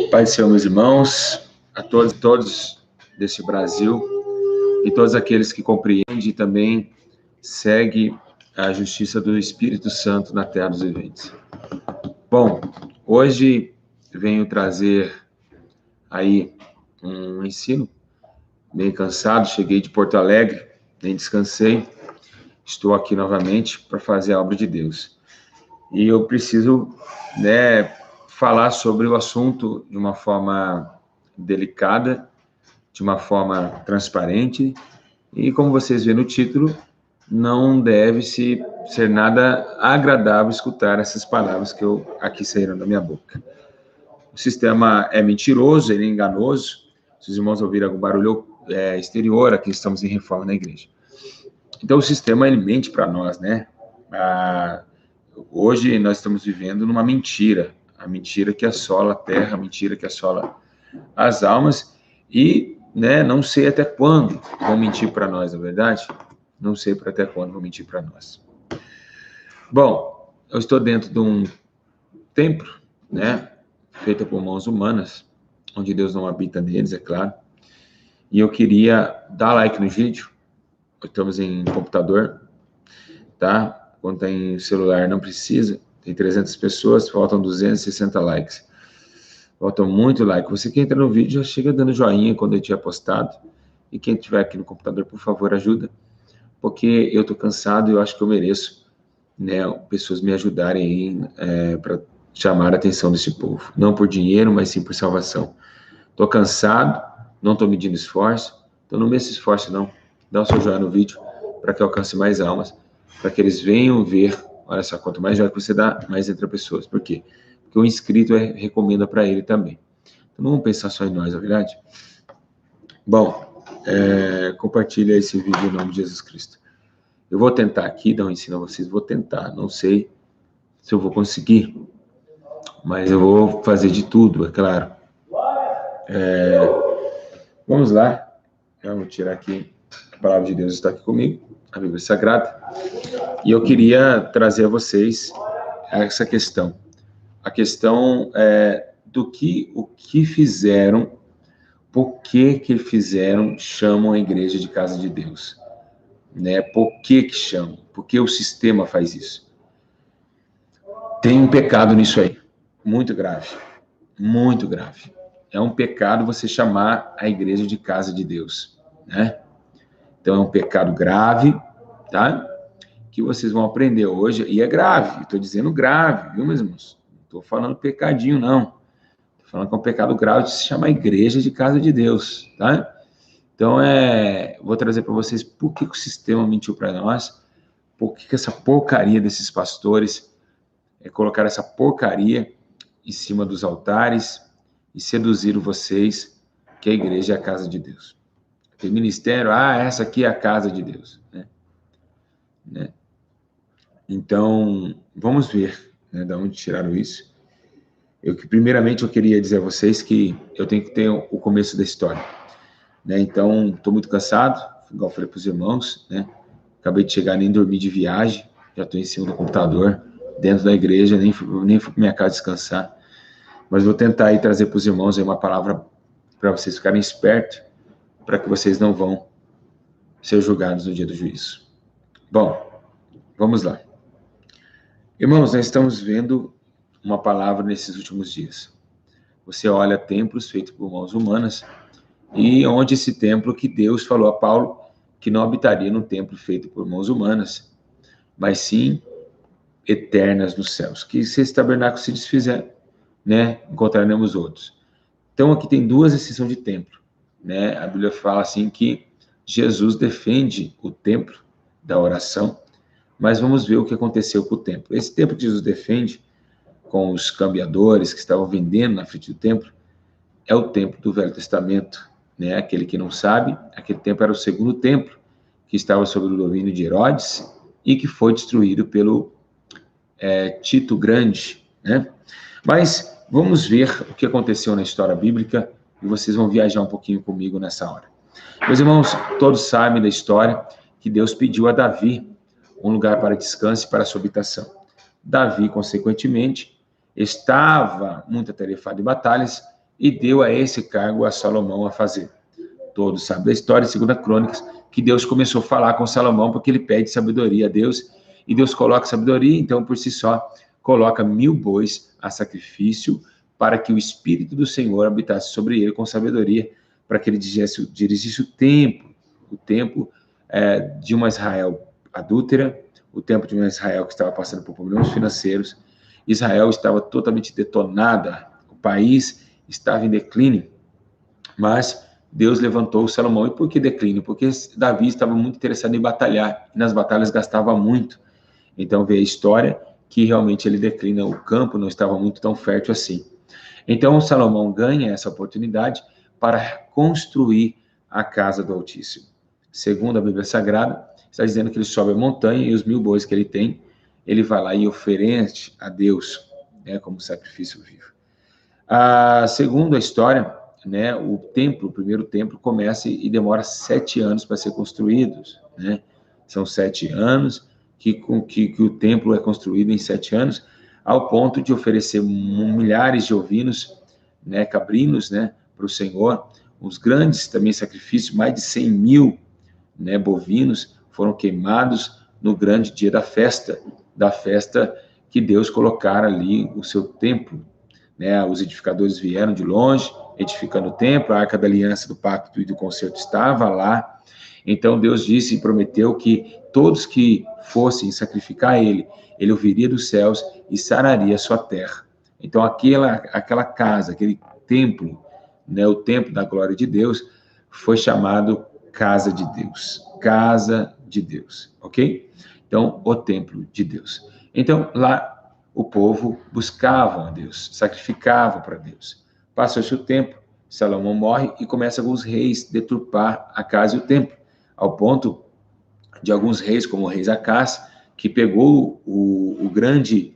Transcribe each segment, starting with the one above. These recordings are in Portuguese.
Pai do Senhor, meus irmãos, a todos e todos deste Brasil e todos aqueles que compreendem e também seguem a justiça do Espírito Santo na terra dos viventes. Bom, hoje venho trazer aí um ensino, meio cansado, cheguei de Porto Alegre, nem descansei, estou aqui novamente para fazer a obra de Deus. E eu preciso, falar sobre o assunto de uma forma delicada, de uma forma transparente, e como vocês vêem no título, não deve ser nada agradável escutar essas palavras que aqui saíram da minha boca. O sistema é mentiroso, ele é enganoso. Se os irmãos ouvirem algum barulho exterior, aqui estamos em reforma na igreja. Então o sistema, ele mente para nós, né? Hoje nós estamos vivendo numa mentira, a mentira que assola a terra, a mentira que assola as almas, e não sei até quando vão mentir para nós, na verdade? Não sei até quando vão mentir para nós. Bom, eu estou dentro de um templo, feito por mãos humanas, onde Deus não habita neles, é claro, e eu queria dar like no vídeo. Estamos em computador, tá? Quando está em celular não precisa, tem 300 pessoas, faltam 260 likes. Falta muito like. Você que entra no vídeo já chega dando joinha quando eu tiver postado. E quem estiver aqui no computador, por favor, ajuda. Porque eu estou cansado e eu acho que eu mereço, pessoas me ajudarem aí para chamar a atenção desse povo. Não por dinheiro, mas sim por salvação. Estou cansado, não estou medindo esforço. Então não meça esforço, não. Dá o seu joinha no vídeo para que alcance mais almas. Para que eles venham ver. Olha só, quanto mais joinha que você dá, mais entra pessoas. Por quê? Porque o inscrito recomenda para ele também. Então, não vamos pensar só em nós, não é verdade? Bom, compartilha esse vídeo em nome de Jesus Cristo. Eu vou tentar aqui dar um ensino a vocês, vou tentar, não sei se eu vou conseguir, mas eu vou fazer de tudo, é claro. Vamos lá, vamos tirar aqui, a palavra de Deus está aqui comigo, a Bíblia Sagrada, e eu queria trazer a vocês essa questão. A questão o que fizeram, por que fizeram, chamam a igreja de casa de Deus. Por que chamam? Por que o sistema faz isso? Tem um pecado nisso aí, muito grave, muito grave. É um pecado você chamar a igreja de casa de Deus, Então é um pecado grave, tá? Que vocês vão aprender hoje, e é grave, estou dizendo grave, viu, meus irmãos? Estou falando pecadinho, não. Estou falando que é um pecado grave de se chamar igreja de casa de Deus, tá? Então, vou trazer para vocês por que o sistema mentiu para nós, por que essa porcaria desses pastores colocaram essa porcaria em cima dos altares e seduziram vocês que a igreja é a casa de Deus. Tem ministério, essa aqui é a casa de Deus, Então, vamos ver de onde tiraram isso. Primeiramente, eu queria dizer a vocês que eu tenho que ter o começo da história. Então, estou muito cansado, igual eu falei para os irmãos, Acabei de chegar, nem dormi de viagem, já estou em cima do computador, dentro da igreja, nem fui para minha casa descansar. Mas vou tentar aí trazer para os irmãos aí uma palavra para vocês ficarem espertos, para que vocês não vão ser julgados no dia do juízo. Bom, vamos lá. Irmãos, nós estamos vendo uma palavra nesses últimos dias. Você olha templos feitos por mãos humanas, e onde esse templo que Deus falou a Paulo que não habitaria num templo feito por mãos humanas, mas sim eternas nos céus. Que se esse tabernáculo se desfizer, encontraremos outros. Então aqui tem duas exceções de templo, A Bíblia fala assim que Jesus defende o templo da oração, mas vamos ver o que aconteceu com o templo. Esse templo que Jesus defende, com os cambiadores que estavam vendendo na frente do templo, é o templo do Velho Testamento, Aquele que não sabe, aquele templo era o segundo templo, que estava sob o domínio de Herodes e que foi destruído pelo Tito Grande, Mas vamos ver o que aconteceu na história bíblica e vocês vão viajar um pouquinho comigo nessa hora. Meus irmãos, todos sabem da história que Deus pediu a Davi um lugar para descanso e para sua habitação. Davi, consequentemente, estava muito atarefado em batalhas e deu a esse cargo a Salomão a fazer. Todos sabem da história, segundo Crônicas, que Deus começou a falar com Salomão porque ele pede sabedoria a Deus, e Deus coloca sabedoria, então por si só coloca 1000 bois a sacrifício para que o Espírito do Senhor habitasse sobre ele com sabedoria, para que ele dirigisse o tempo de uma Israel adúltera, o tempo de uma Israel que estava passando por problemas financeiros. Israel estava totalmente detonada, o país estava em declínio, mas Deus levantou Salomão. E por que declínio? Porque Davi estava muito interessado em batalhar, e nas batalhas gastava muito. Então veio a história que realmente ele declina, o campo não estava muito tão fértil assim. Então Salomão ganha essa oportunidade para construir a casa do Altíssimo. Segundo a Bíblia Sagrada, está dizendo que ele sobe a montanha e os 1000 bois que ele tem, ele vai lá e oferece a Deus, né, como sacrifício vivo. Segundo a história, né, o primeiro templo começa e demora 7 anos para ser construído, né? São 7 anos que o templo é construído em 7 anos, ao ponto de oferecer milhares de ovinos, né, cabrinos, né, para o Senhor. Os grandes também sacrifícios, mais de 100.000, né, bovinos foram queimados no grande dia da festa que Deus colocara ali o seu templo, né? Os edificadores vieram de longe, edificando o templo, a Arca da Aliança, do Pacto e do Concerto estava lá. Então Deus disse e prometeu que todos que fossem sacrificar ele ouviria dos céus e sararia a sua terra. Então aquela casa, aquele templo, né, o templo da glória de Deus, foi chamado Casa de Deus. Casa de Deus, ok? Então, o templo de Deus. Então, lá o povo buscava a Deus, sacrificavam para Deus. Passou-se o tempo, Salomão morre e começa alguns reis deturpar a casa e o templo, ao ponto de alguns reis, como o rei Acás, que pegou o grande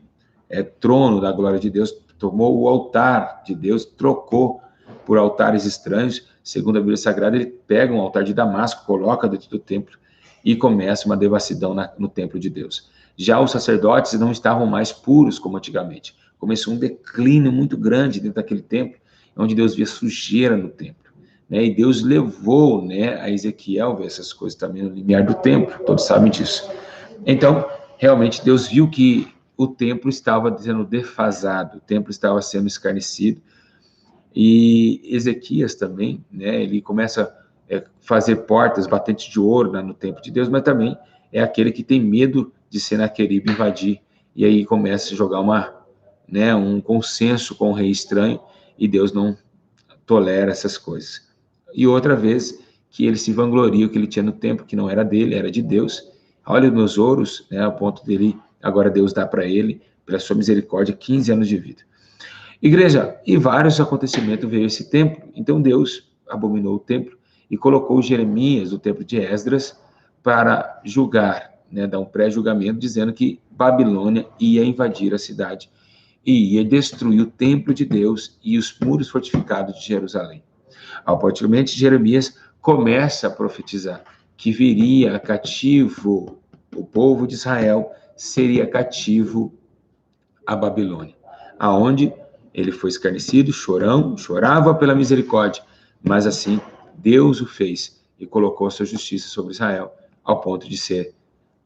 trono da glória de Deus, tomou o altar de Deus, trocou por altares estranhos. Segundo a Bíblia Sagrada, ele pega um altar de Damasco, coloca dentro do templo e começa uma devassidão no templo de Deus. Já os sacerdotes não estavam mais puros como antigamente. Começou um declínio muito grande dentro daquele templo, onde Deus via sujeira no templo. Né? E Deus levou, né, a Ezequiel ver essas coisas também no limiar do templo, todos sabem disso. Então, realmente, Deus viu que o templo estava sendo defasado, o templo estava sendo escarnecido, e Ezequias também, né, ele começa a fazer portas, batentes de ouro no templo de Deus, mas também é aquele que tem medo de Senaqueribe invadir, e aí começa a jogar um consenso com o rei estranho, e Deus não tolera essas coisas. E outra vez, que ele se vangloria o que ele tinha no templo, que não era dele, era de Deus. Olha os meus ouros, né, a ponto dele, agora Deus dá para ele, pela sua misericórdia, 15 anos de vida. Igreja, e vários acontecimentos veio esse templo. Então Deus abominou o templo e colocou Jeremias, do templo de Esdras, para julgar, né, dar um pré-julgamento, dizendo que Babilônia ia invadir a cidade e ia destruir o templo de Deus e os muros fortificados de Jerusalém. Automaticamente, Jeremias começa a profetizar que viria cativo, o povo de Israel seria cativo à Babilônia, aonde ele foi escarnecido, chorava pela misericórdia, mas assim Deus o fez e colocou a sua justiça sobre Israel, ao ponto de ser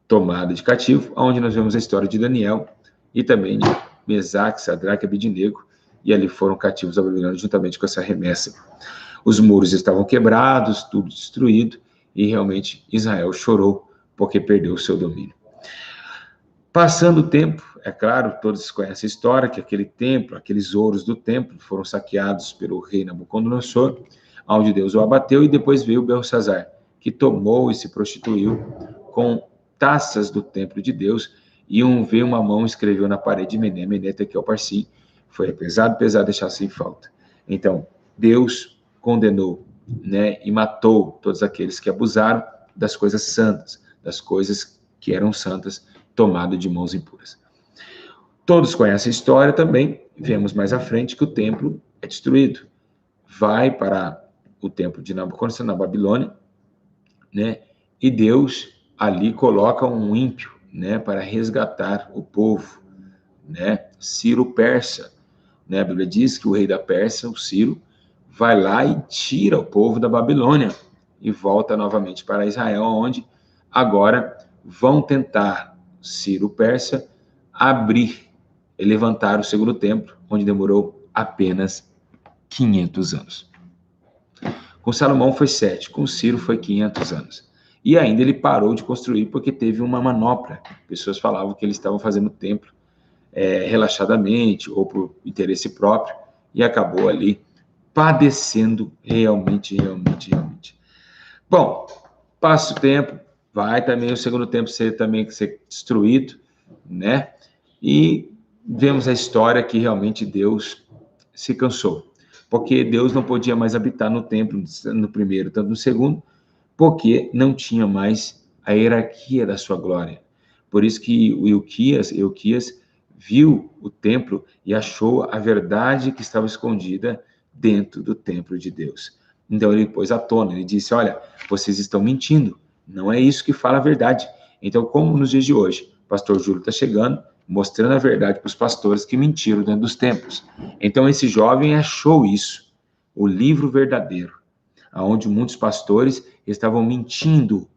tomado de cativo, onde nós vemos a história de Daniel e também de Mesaque, Sadraque e Abednego, e ali foram cativos a Babilônia juntamente com essa remessa. Os muros estavam quebrados, tudo destruído, e realmente Israel chorou porque perdeu o seu domínio. Passando o tempo, é claro, todos conhecem a história, que aquele templo, aqueles ouros do templo foram saqueados pelo rei Nabucodonosor, onde Deus o abateu, e depois veio Belsazar, que tomou e se prostituiu com taças do templo de Deus, e veio uma mão e escreveu na parede Mené, Tekel, Parsim, foi pesado, deixar sem falta. Então, Deus condenou, né, e matou todos aqueles que abusaram das coisas santas, das coisas que eram santas, tomado de mãos impuras. Todos conhecem a história também, vemos mais à frente que o templo é destruído. Vai para o templo de Nabucodonosor, na Babilônia, né? E Deus ali coloca um ímpio, né, para resgatar o povo, né? Ciro Persa, né? A Bíblia diz que o rei da Pérsia, o Ciro, vai lá e tira o povo da Babilônia e volta novamente para Israel, onde agora vão tentar, Ciro Persa, abrir e levantar o segundo templo, onde demorou apenas 500 anos. Com Salomão foi 7, com Ciro foi 500 anos. E ainda ele parou de construir porque teve uma manopla. Pessoas falavam que eles estavam fazendo o templo relaxadamente ou por interesse próprio, e acabou ali padecendo realmente. Bom, passa o tempo, vai também o segundo tempo ser destruído, né? E vemos a história que realmente Deus se cansou, porque Deus não podia mais habitar no templo no primeiro, tanto no segundo, porque não tinha mais a hierarquia da sua glória. Por isso que o Euquias viu o templo e achou a verdade que estava escondida dentro do templo de Deus. Então ele pôs à tona, ele disse, olha, vocês estão mentindo, não é isso que fala a verdade. Então, como nos dias de hoje, o pastor Júlio está chegando, mostrando a verdade para os pastores que mentiram dentro dos templos. Então esse jovem achou isso, o livro verdadeiro, onde muitos pastores estavam mentindo,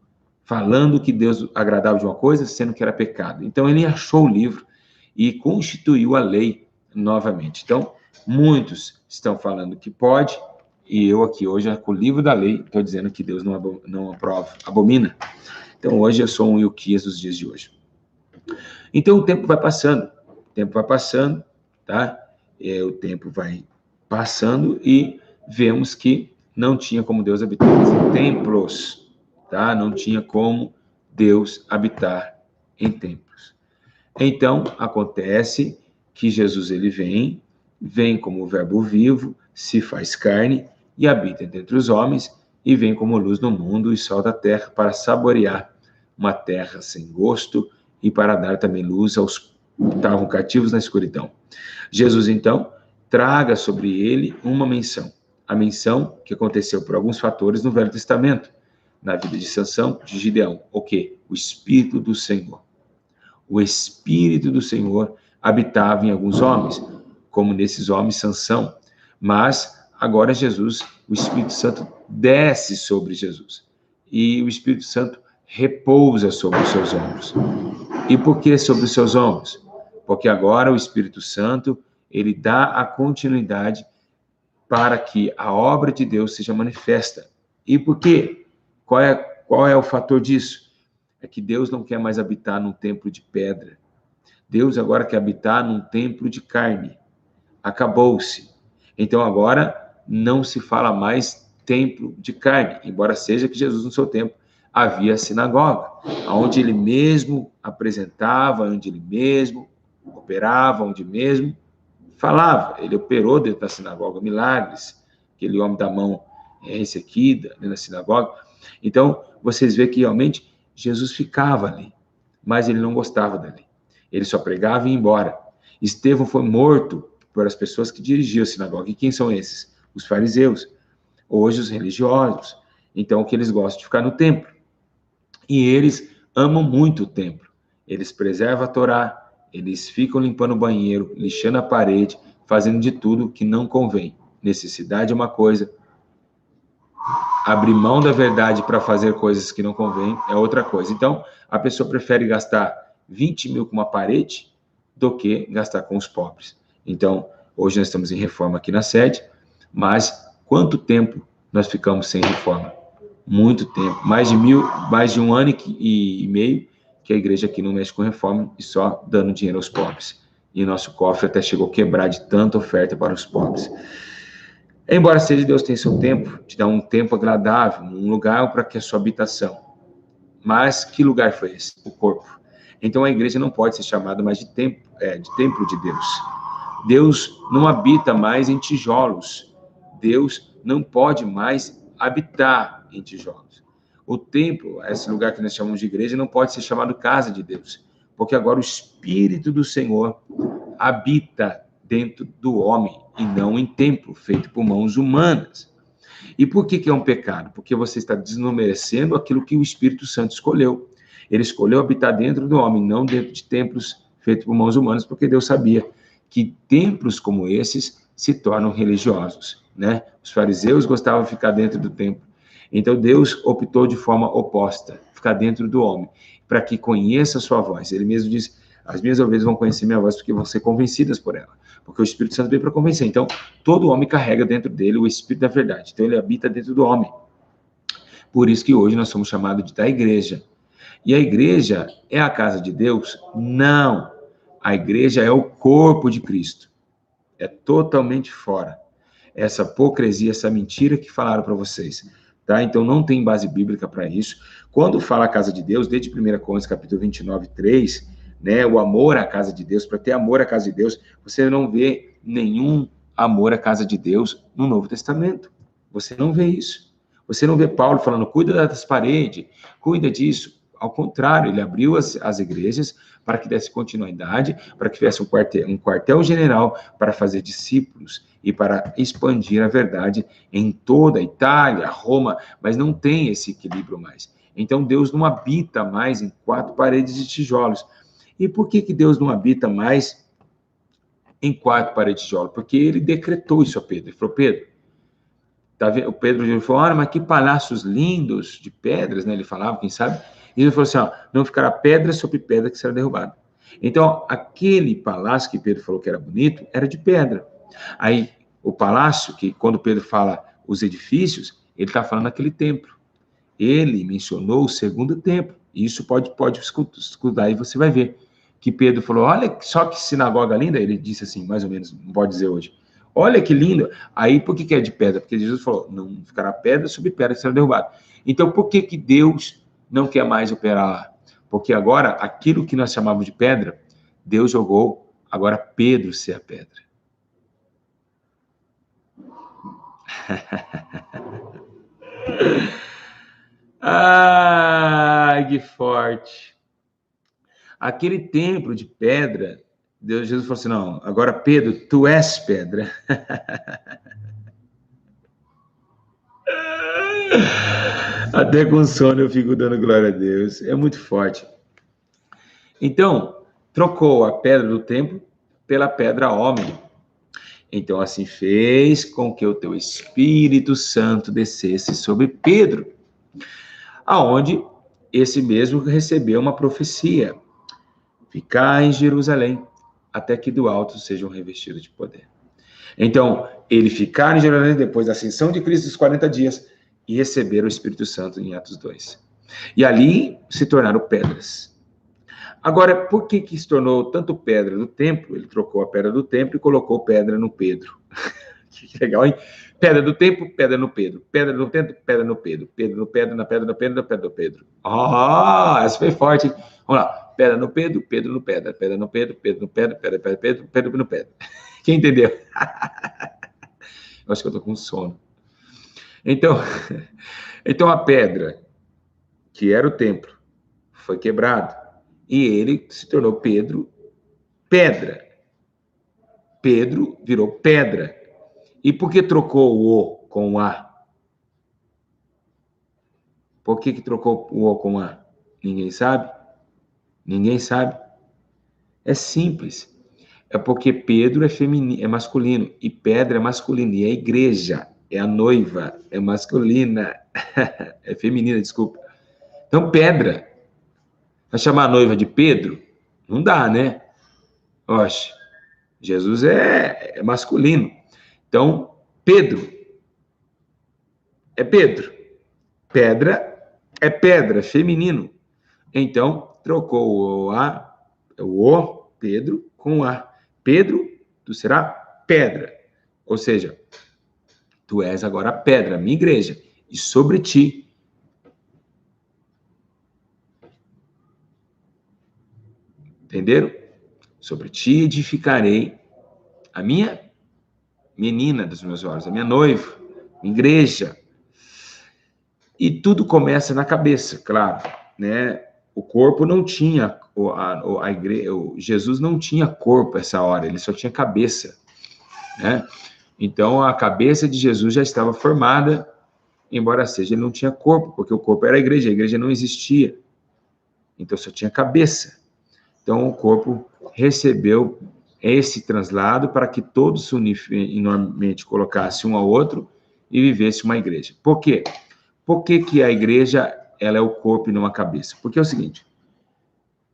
falando que Deus agradava de uma coisa, sendo que era pecado. Então ele achou o livro e constituiu a lei novamente. Então, muitos estão falando que pode, e eu aqui hoje, com o livro da lei, estou dizendo que Deus não aprova, abomina. Então, hoje eu sou um Ilquias dos dias de hoje. Então, o tempo vai passando, tá? O tempo vai passando e vemos que não tinha como Deus habitar em templos, tá? Não tinha como Deus habitar em templos. Então, acontece que Jesus ele vem como o verbo vivo, se faz carne e habita entre os homens, e vem como luz no mundo e sol da terra para saborear uma terra sem gosto e para dar também luz aos que estavam cativos na escuridão. Jesus, então, traga sobre ele uma menção, a menção que aconteceu por alguns fatores no Velho Testamento, na vida de Sansão, de Gideão. O quê? O Espírito do Senhor. O Espírito do Senhor habitava em alguns homens, como nesses homens Sansão. Mas agora Jesus, o Espírito Santo desce sobre Jesus. E o Espírito Santo repousa sobre os seus ombros. E por que sobre os seus ombros? Porque agora o Espírito Santo, ele dá a continuidade para que a obra de Deus seja manifesta. E por quê? Qual é o fator disso? É que Deus não quer mais habitar num templo de pedra. Deus agora quer habitar num templo de carne. Acabou-se. Então agora não se fala mais templo de carne, embora seja que Jesus no seu tempo havia a sinagoga, onde ele mesmo apresentava, onde ele mesmo operava, onde mesmo falava. Ele operou dentro da sinagoga milagres, aquele homem da mão ressequida dentro da sinagoga. Então vocês veem que realmente Jesus ficava ali, mas ele não gostava dali. Ele só pregava e ia embora. Estevão foi morto por as pessoas que dirigiam a sinagoga. E quem são esses? Os fariseus. Hoje os religiosos. Então, que eles gostam de ficar no templo. E eles amam muito o templo. Eles preservam a Torá. Eles ficam limpando o banheiro, lixando a parede, fazendo de tudo que não convém. Necessidade é uma coisa. Abrir mão da verdade para fazer coisas que não convém é outra coisa. Então, a pessoa prefere gastar 20 mil com uma parede do que gastar com os pobres. Então, hoje nós estamos em reforma aqui na sede, mas quanto tempo nós ficamos sem reforma? Muito tempo. Mais de um ano e meio que a igreja aqui não mexe com reforma e só dando dinheiro aos pobres. E o nosso cofre até chegou a quebrar de tanta oferta para os pobres. Embora seja Deus tenha seu tempo, te dá um tempo agradável, um lugar para que a sua habitação. Mas que lugar foi esse? O corpo. Então a igreja não pode ser chamada mais de templo de Deus. Deus não habita mais em tijolos. Deus não pode mais habitar em tijolos. O templo, esse lugar que nós chamamos de igreja, não pode ser chamado casa de Deus, porque agora o Espírito do Senhor habita dentro do homem e não em templo feito por mãos humanas. E por que é um pecado? Porque você está desmerecendo aquilo que o Espírito Santo escolheu. Ele escolheu habitar dentro do homem, não dentro de templos feito por mãos humanas, porque Deus sabia que templos como esses se tornam religiosos, né? Os fariseus gostavam de ficar dentro do templo. Então Deus optou de forma oposta, ficar dentro do homem, para que conheça a sua voz. Ele mesmo diz: as minhas ovelhas vão conhecer minha voz porque vão ser convencidas por ela. Porque o Espírito Santo veio para convencer. Então, todo homem carrega dentro dele o Espírito da verdade. Então, ele habita dentro do homem. Por isso que hoje nós somos chamados da igreja. E a igreja é a casa de Deus? Não. A igreja é o corpo de Cristo. É totalmente fora. Essa hipocrisia, essa mentira que falaram para vocês. Tá? Então, não tem base bíblica para isso. Quando fala a casa de Deus, desde 1 Coríntios, capítulo 29, 3, né, o amor à casa de Deus, para ter amor à casa de Deus, você não vê nenhum amor à casa de Deus no Novo Testamento. Você não vê isso. Você não vê Paulo falando, cuida das paredes, cuida disso. Ao contrário, ele abriu as igrejas para que desse continuidade, para que tivesse um quartel-general para fazer discípulos e para expandir a verdade em toda a Itália, Roma, mas não tem esse equilíbrio mais. Então, Deus não habita mais em 4 paredes de tijolos. E por que Deus não habita mais em 4 paredes de tijolo? Porque ele decretou isso a Pedro. Ele falou, Pedro, tá vendo? O Pedro falou, olha, mas que palácios lindos de pedras, né? Ele falava, quem sabe? E ele falou assim, ó, não ficará pedra sobre pedra que será derrubada. Então, aquele palácio que Pedro falou que era bonito, era de pedra. Aí, o palácio, que quando Pedro fala os edifícios, ele está falando aquele templo. Ele mencionou o segundo templo. E isso pode escutar e você vai ver. Que Pedro falou, olha só que sinagoga linda. Ele disse assim, mais ou menos, não pode dizer hoje. Olha que lindo. Aí, por que é de pedra? Porque Jesus falou, não ficará pedra sobre pedra que será derrubada. Então, por que Deus não quer mais operar lá? Porque agora, aquilo que nós chamávamos de pedra, Deus jogou agora Pedro ser a pedra. Ai, que forte. Aquele templo de pedra, Jesus falou assim, não, agora Pedro, tu és pedra. Até com sono eu fico dando glória a Deus. É muito forte. Então, trocou a pedra do templo pela pedra homem. Então, assim fez com que o teu Espírito Santo descesse sobre Pedro, aonde esse mesmo recebeu uma profecia. Ficar em Jerusalém, até que do alto sejam revestidos de poder. Então, ele ficar em Jerusalém depois da ascensão de Cristo dos 40 dias e receber o Espírito Santo em Atos 2. E ali se tornaram pedras. Agora, por que se tornou tanto pedra do templo? Ele trocou a pedra do templo e colocou pedra no Pedro. Que legal, hein? Pedra do templo, pedra no Pedro. Pedra no templo, pedra no Pedro. Pedra no pedra, na pedra no Pedro, na pedra no Pedro. Essa foi forte, hein? Vamos lá. Pedra no Pedro, Pedro no pedra. Pedra no Pedro, Pedro no pedra, pedra, pedra, Pedro, Pedro no pedra. Quem entendeu? Eu acho que eu tô com sono. Então a pedra, que era o templo, foi quebrado. E ele se tornou Pedro, pedra. Pedro virou pedra. E por que trocou o O com o A? Por que trocou o O com o A? Ninguém sabe? Ninguém sabe? É simples. É porque Pedro é feminino, é masculino, e pedra é masculino, e a igreja é a noiva, é masculina, é feminina, desculpa. Então, pedra. Vai chamar a noiva de Pedro? Não dá, né? Oxe, Jesus é masculino. Então, Pedro é Pedro. Pedra é pedra, feminino. Então, trocou o Pedro com o A. Pedro, tu será pedra. Ou seja, tu és agora a pedra, a minha igreja. E sobre ti, entenderam? Sobre ti edificarei a minha menina dos meus olhos, a minha noiva, igreja. E tudo começa na cabeça, claro, né? O corpo não tinha, a igreja, Jesus não tinha corpo essa hora, ele só tinha cabeça, né? Então, a cabeça de Jesus já estava formada, embora seja, ele não tinha corpo, porque o corpo era a igreja não existia. Então, só tinha cabeça. Então, o corpo recebeu esse translado para que todos se uniformemente colocassem um ao outro e vivesse uma igreja. Por quê? Por que a igreja ela é o corpo e não a cabeça? Porque é o seguinte,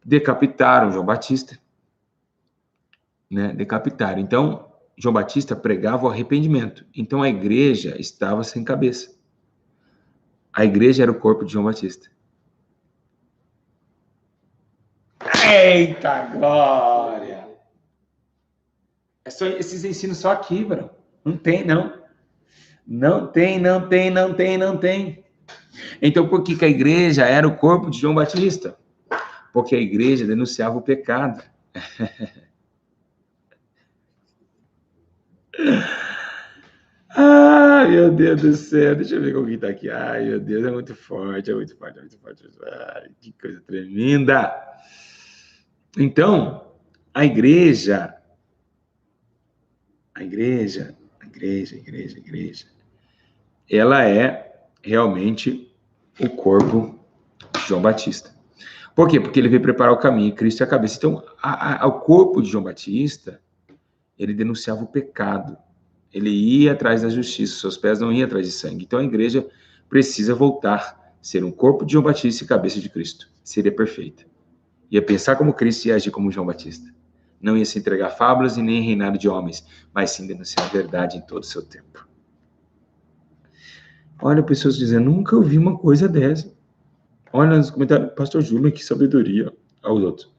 decapitaram João Batista, né? Decapitaram. Então, João Batista pregava o arrependimento. Então, a igreja estava sem cabeça. A igreja era o corpo de João Batista. Eita glória! É só esses ensinos só aqui, bro. Não tem, não. Não tem, não tem, não tem, não tem. Então, por que a igreja era o corpo de João Batista? Porque a igreja denunciava o pecado. Ai, meu Deus do céu. Deixa eu ver como que tá aqui. Ai, meu Deus, é muito forte, é muito forte, é muito forte. Ai, que coisa tremenda. Então, a igreja, ela é realmente o corpo de João Batista. Por quê? Porque ele veio preparar o caminho, Cristo é a cabeça. Então, o corpo de João Batista, ele denunciava o pecado. Ele ia atrás da justiça, seus pés não iam atrás de sangue. Então, a igreja precisa voltar a ser um corpo de João Batista e cabeça de Cristo. Seria perfeita. Ia pensar como Cristo e agir como João Batista. Não ia se entregar a fábulas e nem reinado de homens, mas sim denunciar a verdade em todo o seu tempo. Olha, pessoas dizendo, nunca ouvi uma coisa dessa. Olha nos comentários, pastor Júlio, que sabedoria. Aos outros.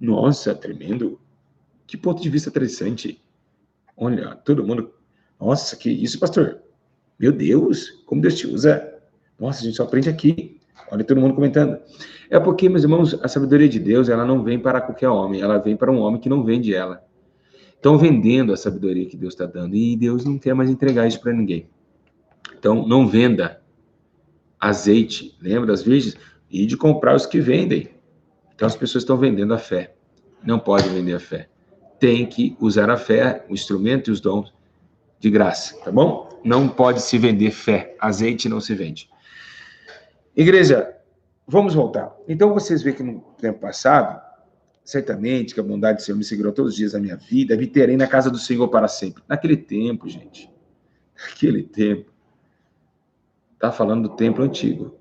Nossa, tremendo. Que ponto de vista interessante. Olha, todo mundo... Nossa, que isso, pastor? Meu Deus, como Deus te usa. Nossa, a gente só aprende aqui. Olha todo mundo comentando. É porque, meus irmãos, a sabedoria de Deus, ela não vem para qualquer homem. Ela vem para um homem que não vende ela. Estão vendendo a sabedoria que Deus está dando. E Deus não quer mais entregar isso para ninguém. Então, não venda azeite. Lembra das virgens? E de comprar os que vendem. Então, as pessoas estão vendendo a fé. Não pode vender a fé. Tem que usar a fé, o instrumento e os dons de graça, tá bom? Não pode se vender fé. Azeite não se vende. Igreja, vamos voltar. Então, vocês veem que no tempo passado, certamente que a bondade do Senhor me segurou todos os dias da minha vida, habitarei na casa do Senhor para sempre. Naquele tempo, gente, naquele tempo, está falando do templo antigo,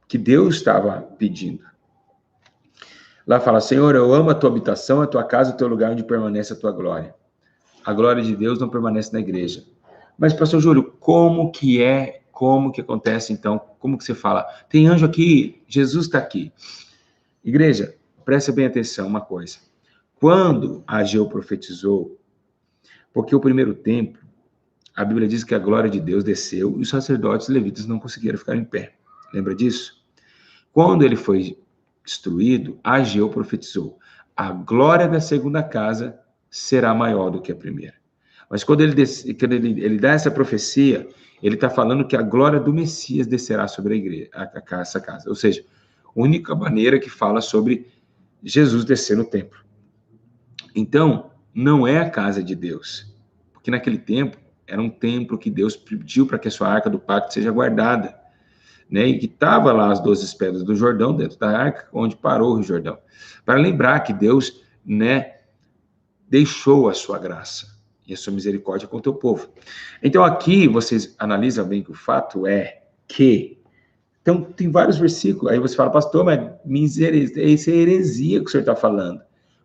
que Deus estava pedindo. Lá fala, Senhor, eu amo a tua habitação, a tua casa, o teu lugar onde permanece a tua glória. A glória de Deus não permanece na igreja. Mas, pastor Júlio, como que acontece então? Como que você fala? Tem anjo aqui, Jesus está aqui. Igreja, presta bem atenção uma coisa. Quando Ageu profetizou, porque o primeiro templo, a Bíblia diz que a glória de Deus desceu e os sacerdotes levitas não conseguiram ficar em pé. Lembra disso? Quando ele foi destruído, Ageu profetizou: a glória da segunda casa será maior do que a primeira. Mas quando ele dá essa profecia, ele está falando que a glória do Messias descerá sobre a igreja, essa casa. Ou seja, a única maneira que fala sobre Jesus descer no templo. Então, não é a casa de Deus, porque naquele tempo era um templo que Deus pediu para que a sua arca do pacto seja guardada, né? E que estava lá as 12 pedras do Jordão dentro da arca, onde parou o Jordão, para lembrar que Deus, né, deixou a sua graça e a sua misericórdia com o teu povo. Então aqui vocês analisam bem que o fato é que, então tem vários versículos, aí você fala, pastor, mas isso é heresia que o senhor está falando.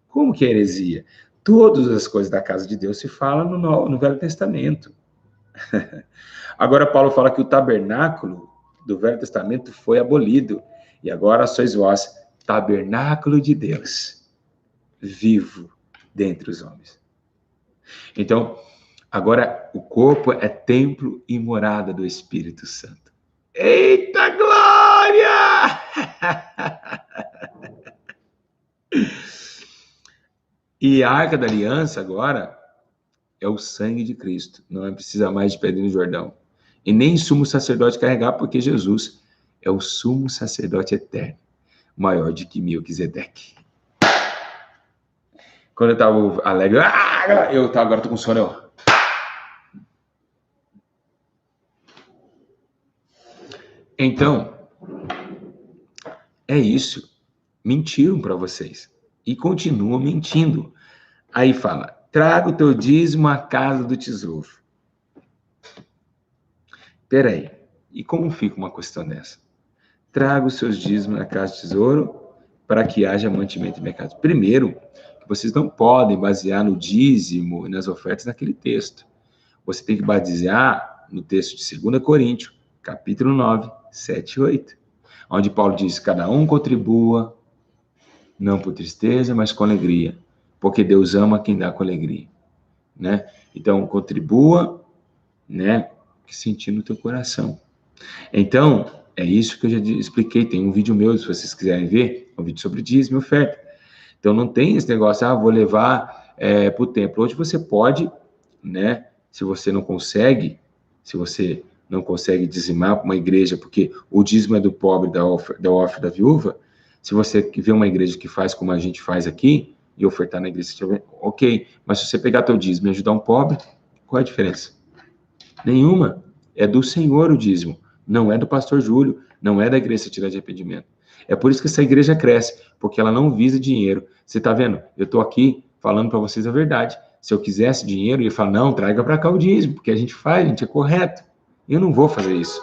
Como que é heresia? Todas as coisas da casa de Deus se falam no Velho Testamento. Agora Paulo fala que o tabernáculo do Velho Testamento foi abolido, e agora sois vós, tabernáculo de Deus, vivo dentre os homens. Então, agora o corpo é templo e morada do Espírito Santo. Eita glória! E a Arca da Aliança agora é o sangue de Cristo. Não é precisa mais de pedra no Jordão. E nem sumo sacerdote carregar, porque Jesus é o sumo sacerdote eterno, maior de que Melquisedeque. Quando eu estava alegre, agora estou com sono. Então, é isso. Mentiram para vocês. E continua mentindo. Aí fala, traga o teu dízimo à casa do tesouro. Peraí, e como fica uma questão dessa? Traga os seus dízimos à casa do tesouro para que haja mantimento em minha casa. Primeiro, vocês não podem basear no dízimo e nas ofertas naquele texto. Você tem que basear no texto de 2 Coríntios, capítulo 9, 7 e 8, onde Paulo diz, cada um contribua, não por tristeza, mas com alegria, porque Deus ama quem dá com alegria, né? Então, contribua, né, sentindo no teu coração. Então, é isso que eu já expliquei, tem um vídeo meu, se vocês quiserem ver, um vídeo sobre dízimo e oferta. Então, não tem esse negócio, vou levar para o templo. Hoje você pode, né, se você não consegue dizimar para uma igreja, porque o dízimo é do pobre, da órfã, da viúva, se você vê uma igreja que faz como a gente faz aqui, e ofertar na igreja, ok, mas se você pegar teu dízimo e ajudar um pobre, qual é a diferença? Nenhuma. É do Senhor o dízimo, não é do pastor Júlio, não é da igreja Tirar de Arrependimento. É por isso que essa igreja cresce, porque ela não visa dinheiro. Você está vendo? Eu estou aqui falando para vocês a verdade. Se eu quisesse dinheiro, eu ia falar, não, traga para cá o dízimo, porque a gente faz, a gente é correto. Eu não vou fazer isso.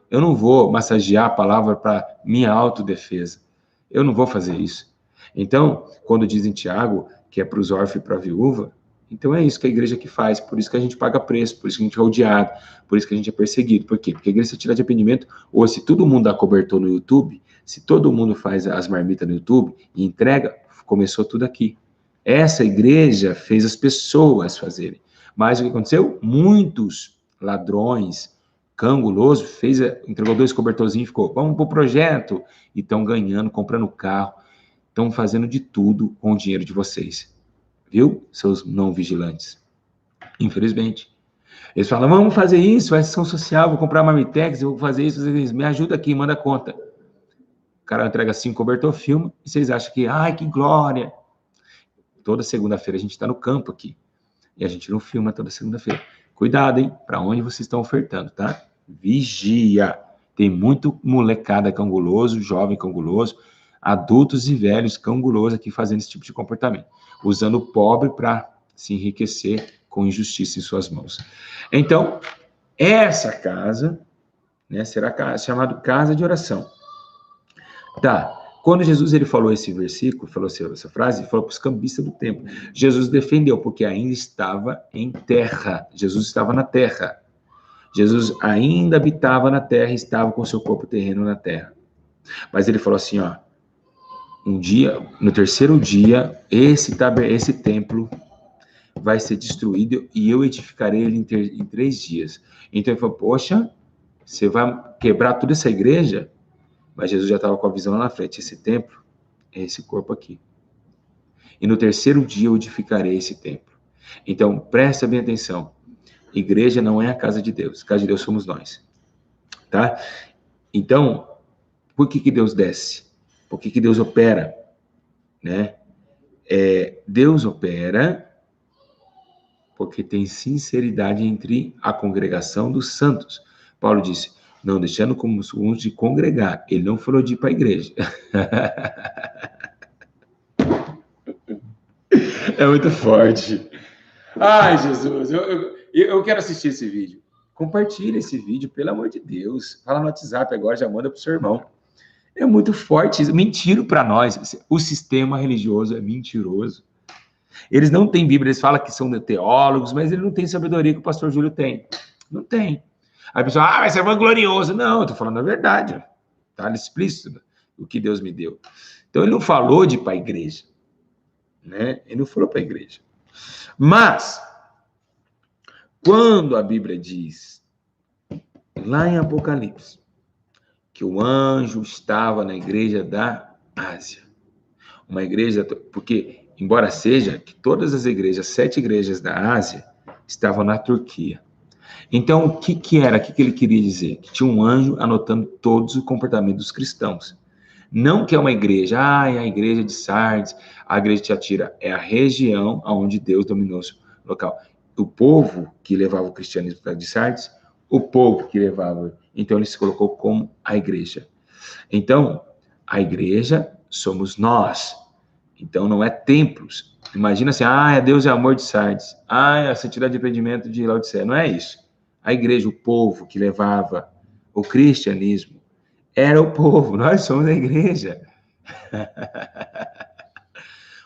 Eu não vou massagear a palavra para minha autodefesa. Eu não vou fazer isso. Então, quando dizem Tiago, que é para os órfãos e para a viúva, então é isso que a igreja que faz, por isso que a gente paga preço, por isso que a gente é odiado, por isso que a gente é perseguido. Por quê? Porque a igreja Tirar de Arrependimento, ou se todo mundo dá cobertor no YouTube, se todo mundo faz as marmitas no YouTube e entrega, começou tudo aqui. Essa igreja fez as pessoas fazerem. Mas o que aconteceu? Muitos ladrões, cangulosos, entregou 2 cobertorzinhos e ficou, vamos pro projeto, e estão ganhando, comprando carro, estão fazendo de tudo com o dinheiro de vocês. Viu, seus não vigilantes? Infelizmente. Eles falam, vamos fazer isso, ação social, vou comprar Marmitex, eu vou fazer isso, me ajuda aqui, manda conta. O cara entrega 5 cobertor, filma, e vocês acham que, ai, que glória. Toda segunda-feira a gente está no campo aqui, e a gente não filma toda segunda-feira. Cuidado, hein, para onde vocês estão ofertando, tá? Vigia. Tem muito molecada canguloso, jovem canguloso, adultos e velhos cangulosos aqui fazendo esse tipo de comportamento, usando o pobre para se enriquecer com injustiça em suas mãos. Então, essa casa, né, será chamada casa de oração. Tá. Quando Jesus ele falou esse versículo, falou essa frase, ele falou para os cambistas do templo. Jesus defendeu, porque ainda estava em terra. Jesus estava na terra. Jesus ainda habitava na terra, estava com seu corpo terreno na terra. Mas ele falou assim, ó, um dia, no terceiro dia, esse templo vai ser destruído e eu edificarei ele em 3 dias. Então ele falou, poxa, você vai quebrar toda essa igreja? Mas Jesus já estava com a visão lá na frente, esse templo é esse corpo aqui. E no terceiro dia eu edificarei esse templo. Então, presta bem atenção. Igreja não é a casa de Deus. A casa de Deus somos nós. Tá? Então, por que Deus desce? Por que Deus opera? Né? Deus opera porque tem sinceridade entre a congregação dos santos. Paulo disse, não deixando como uns de congregar. Ele não falou de ir para a igreja. É muito forte. Ai, Jesus, eu quero assistir esse vídeo. Compartilha esse vídeo, pelo amor de Deus. Fala no WhatsApp agora, já manda pro seu irmão. É muito forte isso. Mentira para nós. O sistema religioso é mentiroso. Eles não têm Bíblia, eles falam que são teólogos, mas eles não têm sabedoria que o pastor Júlio tem. Não tem. Aí a pessoa, mas você é vanglorioso. Não, eu tô falando a verdade. Tá explícito o que Deus me deu. Então ele não falou de ir para a igreja. Né? Ele não falou para a igreja. Mas, quando a Bíblia diz, lá em Apocalipse, que o anjo estava na igreja da Ásia, uma igreja, porque, embora seja que todas as igrejas, 7 igrejas da Ásia, estavam na Turquia. Então, o que era? O que ele queria dizer? Que tinha um anjo anotando todos os comportamentos dos cristãos. Não que é uma igreja, é a igreja de Sardes, a igreja de Tiatira, é a região onde Deus dominou o local. O povo que levava o cristianismo para de Sardes, o povo que levava, então ele se colocou como a igreja. Então, a igreja somos nós, Então, não é templos. Imagina assim, Deus é amor de Sardes. É a santidade de empreendimento de Laodiceia. Não é isso. A igreja, o povo que levava o cristianismo, era o povo. Nós somos a igreja.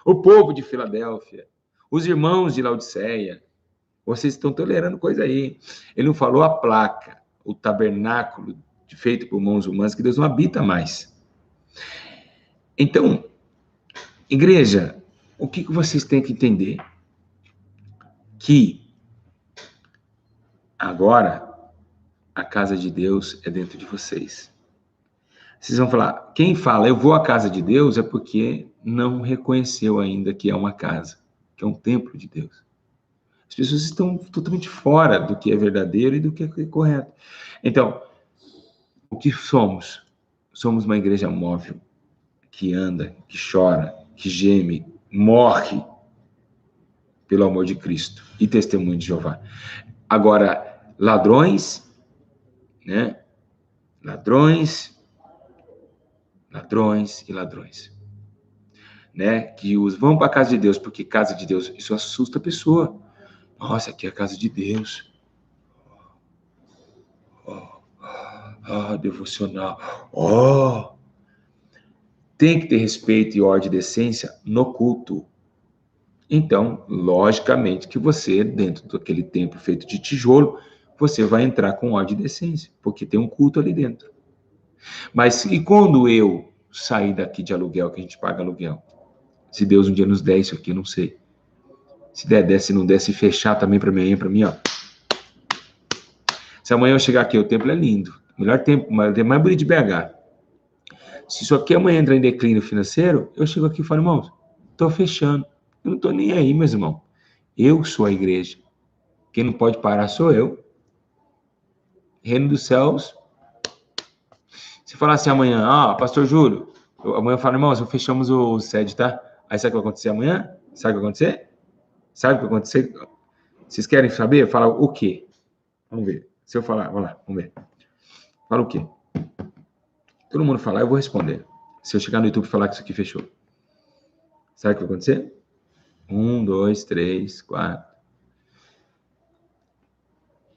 O povo de Filadélfia. Os irmãos de Laodiceia. Vocês estão tolerando coisa aí. Ele não falou a placa, o tabernáculo feito por mãos humanas, que Deus não habita mais. Então, igreja, o que vocês têm que entender? Que agora a casa de Deus é dentro de vocês. Vocês vão falar, quem fala eu vou à casa de Deus é porque não reconheceu ainda que é uma casa, que é um templo de Deus. As pessoas estão totalmente fora do que é verdadeiro e do que é correto. Então, o que somos? Somos uma igreja móvel, que anda, que chora, que geme, morre pelo amor de Cristo e testemunho de Jeová. Agora, ladrões, né? Ladrões e ladrões, né? Que vão para a casa de Deus, porque casa de Deus, isso assusta a pessoa. Nossa, aqui é a casa de Deus. Devocional. Tem que ter respeito e ordem e decência no culto. Então, logicamente que você, dentro daquele templo feito de tijolo, você vai entrar com ordem e decência, porque tem um culto ali dentro. Mas e quando eu sair daqui de aluguel, que a gente paga aluguel? Se Deus um dia nos der isso aqui, eu não sei. Se der, se não der, se fechar também para mim, ó. Se amanhã eu chegar aqui, o templo é lindo. Melhor tempo, mais bonito de BH. Se isso aqui amanhã entrar em declínio financeiro, eu chego aqui e falo, irmãos, estou fechando. Eu não estou nem aí, meus irmãos. Eu sou a igreja. Quem não pode parar sou eu. Reino dos céus. Se falar assim amanhã, pastor Júlio, amanhã eu falo, irmãos, fechamos o sede, tá? Aí sabe o que vai acontecer amanhã? Sabe o que vai acontecer? Sabe o que vai acontecer? Vocês querem saber? Fala o quê? Vamos ver. Se eu falar, vamos lá, vamos ver. Fala o quê? Todo mundo falar, eu vou responder. Se eu chegar no YouTube e falar que isso aqui fechou. Sabe o que vai acontecer? 1, 2, 3, 4.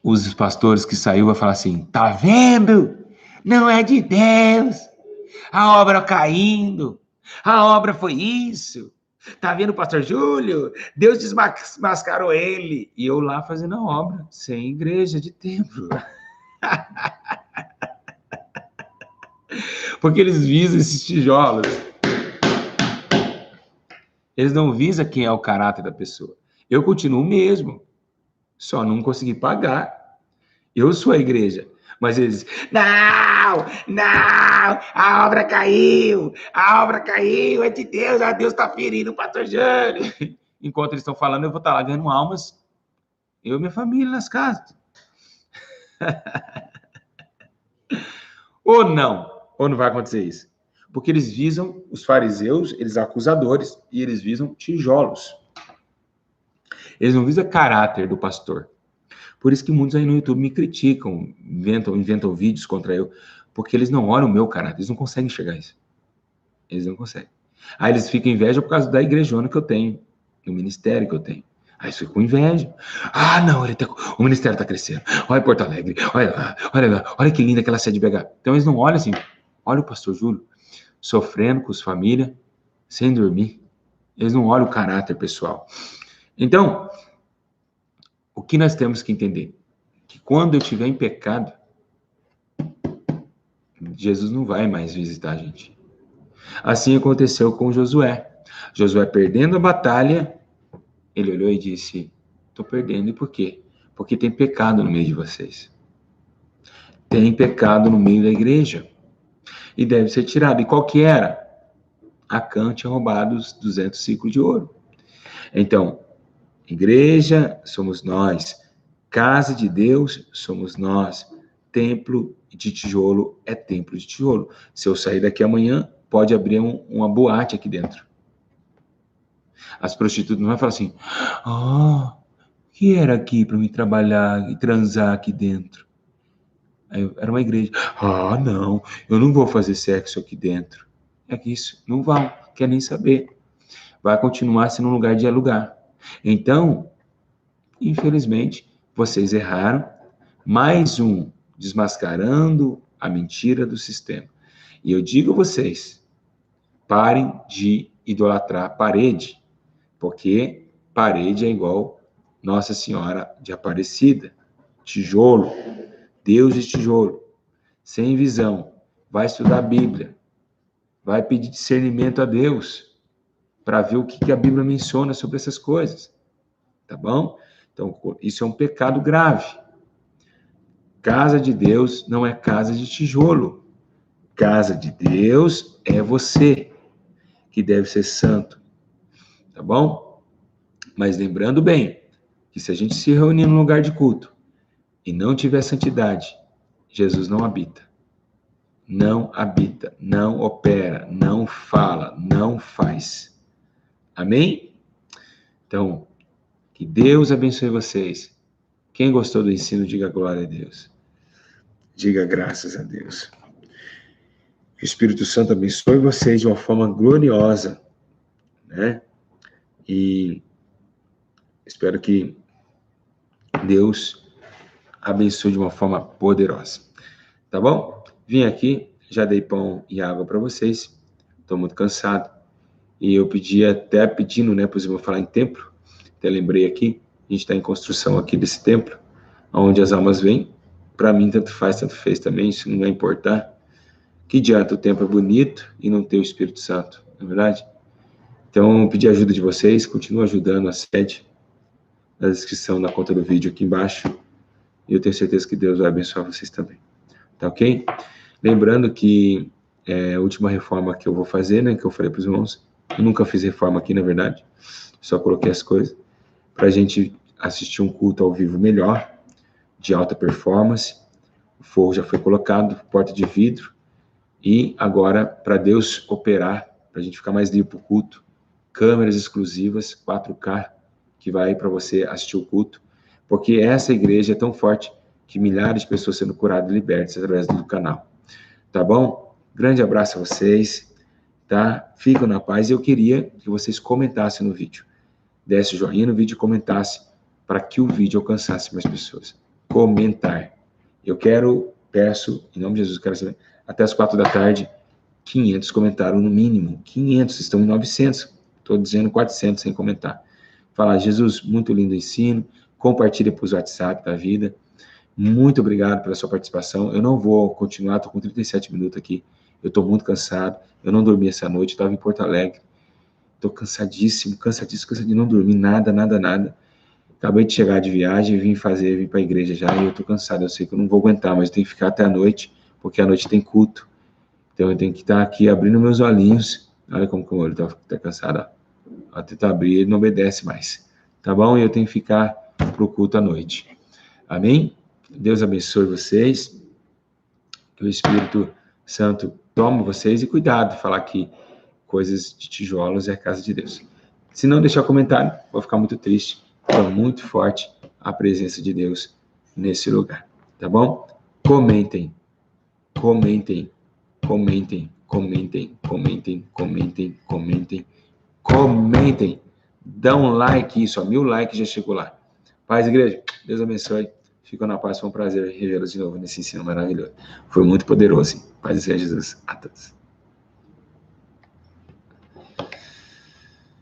Os pastores que saiu vão falar assim, tá vendo? Não é de Deus. A obra caindo. A obra foi isso. Tá vendo, pastor Júlio? Deus desmascarou ele. E eu lá fazendo a obra, sem igreja de templo. Porque eles visam esses tijolos. Eles não visam quem é o caráter da pessoa. Eu continuo mesmo. Só não consegui pagar. Eu sou a igreja. Mas eles, não, a obra caiu, é de Deus, Deus está ferindo o pastor Jânio. Enquanto eles estão falando, eu vou estar lá ganhando almas, eu e minha família nas casas. Ou não vai acontecer isso? Porque eles visam, os fariseus, eles acusadores, e eles visam tijolos. Eles não visam caráter do pastor. Por isso que muitos aí no YouTube me criticam, inventam vídeos contra eu, porque eles não olham o meu caráter, eles não conseguem enxergar isso. Eles não conseguem. Aí eles ficam inveja por causa da igrejona que eu tenho, do ministério que eu tenho. Aí eles ficam com inveja. Não, o ministério está crescendo. Olha Porto Alegre, olha que linda aquela sede de BH. Então eles não olham assim, olha o pastor Júlio, sofrendo com as famílias, sem dormir. Eles não olham o caráter pessoal. Então, o que nós temos que entender? Que quando eu estiver em pecado, Jesus não vai mais visitar a gente. Assim aconteceu com Josué. Josué perdendo a batalha, ele olhou e disse, estou perdendo, e por quê? Porque tem pecado no meio de vocês. Tem pecado no meio da igreja. E deve ser tirado. E qual que era? Acã tinha roubado os 200 ciclos de ouro. Então, igreja somos nós. Casa de Deus somos nós. Templo de tijolo é templo de tijolo. Se eu sair daqui amanhã, pode abrir uma boate aqui dentro. As prostitutas não vão falar assim, que era aqui para me trabalhar e transar aqui dentro? Aí, era uma igreja. Não, eu não vou fazer sexo aqui dentro. É que isso, não vão, quer nem saber. vai continuar sendo um lugar de alugar. Então, infelizmente, vocês erraram. Mais um desmascarando a mentira do sistema. E eu digo a vocês, parem de idolatrar a parede, porque parede é igual Nossa Senhora de Aparecida, tijolo, Deus de tijolo, sem visão. Vai estudar a Bíblia, vai pedir discernimento a Deus, para ver o que a Bíblia menciona sobre essas coisas, tá bom? Então, isso é um pecado grave. Casa de Deus não é casa de tijolo. Casa de Deus é você, que deve ser santo, tá bom? Mas lembrando bem, que se a gente se reunir num lugar de culto e não tiver santidade, Jesus não habita. Não habita, não opera, não fala, não faz. Amém? Então, que Deus abençoe vocês. Quem gostou do ensino, diga glória a Deus. Diga graças a Deus. Que o Espírito Santo abençoe vocês de uma forma gloriosa, né? E espero que Deus abençoe de uma forma poderosa. Tá bom? Vim aqui, já dei pão e água para vocês. Estou muito cansado. E eu até pedindo, né, para os irmãos falar em templo. Até lembrei aqui, a gente está em construção aqui desse templo, onde as almas vêm. Para mim, tanto faz, tanto fez também, isso não vai importar. Que adianta o templo é bonito e não ter o Espírito Santo, não é verdade? Então, pedir ajuda de vocês, continuo ajudando a sede, na descrição da conta do vídeo aqui embaixo. E eu tenho certeza que Deus vai abençoar vocês também. Tá ok? Lembrando que a última reforma que eu vou fazer, né, que eu falei para os irmãos, eu nunca fiz reforma aqui, na verdade, só coloquei as coisas, para a gente assistir um culto ao vivo melhor, de alta performance. O forro já foi colocado, porta de vidro, e agora, para Deus operar, para a gente ficar mais livre para o culto, câmeras exclusivas, 4K, que vai para você assistir o culto, porque essa igreja é tão forte que milhares de pessoas sendo curadas e libertas através do canal. Tá bom? Grande abraço a vocês, tá? Ficam na paz. Eu queria que vocês comentassem no vídeo. Desse o joinha no vídeo e comentasse para que o vídeo alcançasse mais pessoas. Comentar. Peço, em nome de Jesus, quero saber, até as 4 da tarde, 500 comentaram no mínimo. 500, estão em 900. Estou dizendo 400 sem comentar. Falar, Jesus, muito lindo o ensino. Compartilha para os WhatsApp da vida. Muito obrigado pela sua participação. Eu não vou continuar, estou com 37 minutos aqui. Eu estou muito cansado. Eu não dormi essa noite, estava em Porto Alegre. Estou cansadíssimo de não dormir nada. Acabei de chegar de viagem, vim para a igreja já, e eu estou cansado. Eu sei que eu não vou aguentar, mas eu tenho que ficar até a noite, porque à noite tem culto. Então eu tenho que estar aqui abrindo meus olhinhos. Olha como o olho está cansado. Ó, tentar abrir, ele não obedece mais. Tá bom? E eu tenho que ficar para o culto à noite. Amém? Deus abençoe vocês. Que o Espírito Santo tome vocês e cuidado de falar que coisas de tijolos é a casa de Deus. Se não deixar comentário, vou ficar muito triste. É muito forte a presença de Deus nesse lugar. Tá bom? Comentem. Dá um like, isso, 1000 likes já chegou lá. Paz, igreja. Deus abençoe. Ficam na paz, foi um prazer revê-los de novo nesse ensino maravilhoso. Foi muito poderoso. Paz e seja Jesus a todos.